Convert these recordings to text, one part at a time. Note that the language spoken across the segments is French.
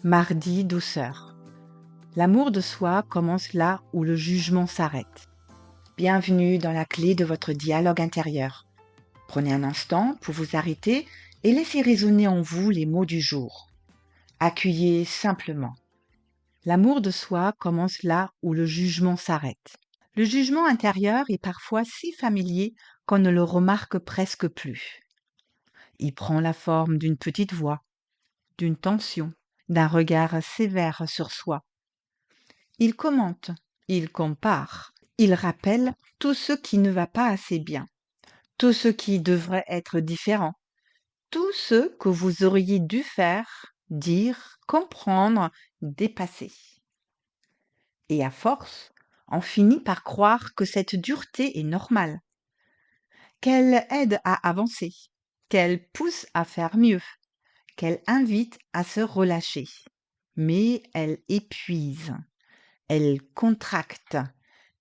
Mardi, douceur. L'amour de soi commence là où le jugement s'arrête. Bienvenue dans la clé de votre dialogue intérieur. Prenez un instant pour vous arrêter et laissez résonner en vous les mots du jour. Accueillez simplement. L'amour de soi commence là où le jugement s'arrête. Le jugement intérieur est parfois si familier qu'on ne le remarque presque plus. Il prend la forme d'une petite voix, d'une tension, d'un regard sévère sur soi. Il commente, il compare, il rappelle tout ce qui ne va pas assez bien, tout ce qui devrait être différent, tout ce que vous auriez dû faire, dire, comprendre, dépasser. Et à force, on finit par croire que cette dureté est normale, qu'elle aide à avancer, qu'elle pousse à faire mieux, qu'elle invite à se relâcher. Mais elle épuise, elle contracte,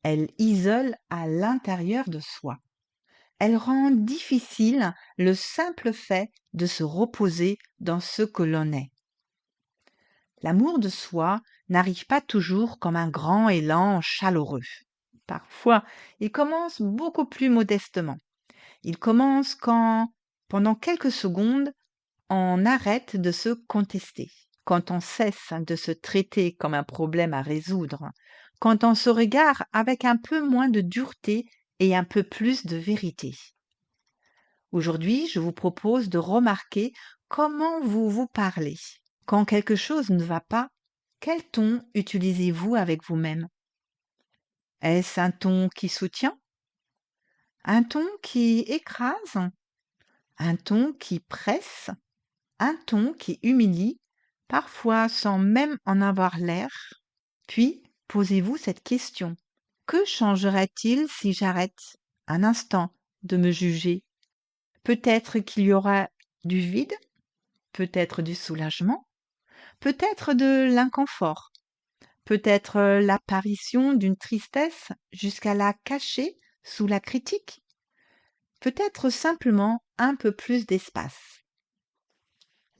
elle isole à l'intérieur de soi. Elle rend difficile le simple fait de se reposer dans ce que l'on est. L'amour de soi n'arrive pas toujours comme un grand élan chaleureux. Parfois, il commence beaucoup plus modestement. Il commence quand, pendant quelques secondes, on arrête de se contester, quand on cesse de se traiter comme un problème à résoudre, quand on se regarde avec un peu moins de dureté et un peu plus de vérité. Aujourd'hui, je vous propose de remarquer comment vous vous parlez. Quand quelque chose ne va pas, quel ton utilisez-vous avec vous-même? Est-ce un ton qui soutient? Un ton qui écrase? Un ton qui presse? Un ton qui humilie, parfois sans même en avoir l'air? Puis, posez-vous cette question. Que changerait-il si j'arrête un instant de me juger? Peut-être qu'il y aura du vide, peut-être du soulagement, peut-être de l'inconfort, peut-être l'apparition d'une tristesse jusqu'à la cacher sous la critique, peut-être simplement un peu plus d'espace.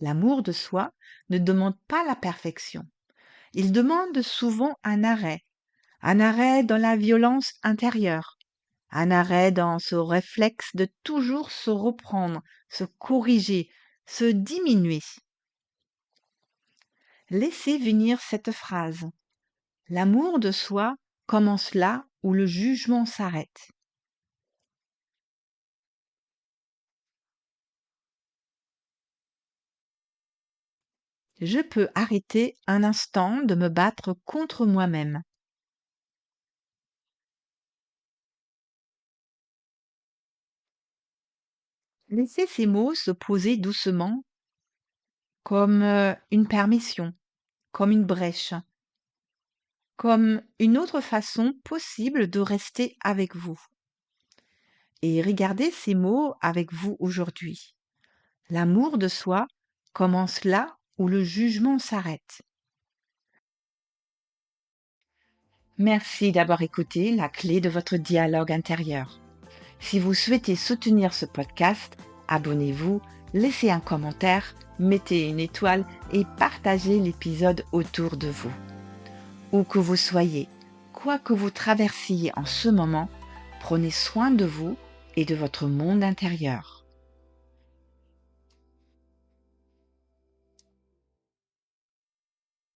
L'amour de soi ne demande pas la perfection. Il demande souvent un arrêt dans la violence intérieure, un arrêt dans ce réflexe de toujours se reprendre, se corriger, se diminuer. Laissez venir cette phrase. L'amour de soi commence là où le jugement s'arrête. Je peux arrêter un instant de me battre contre moi-même. Laissez ces mots se poser doucement comme une permission, comme une brèche, comme une autre façon possible de rester avec vous. Et regardez ces mots avec vous aujourd'hui. L'amour de soi commence là où le jugement s'arrête. Merci d'avoir écouté la clé de votre dialogue intérieur. Si vous souhaitez soutenir ce podcast, abonnez-vous, laissez un commentaire, mettez une étoile et partagez l'épisode autour de vous. Où que vous soyez, quoi que vous traversiez en ce moment, prenez soin de vous et de votre monde intérieur.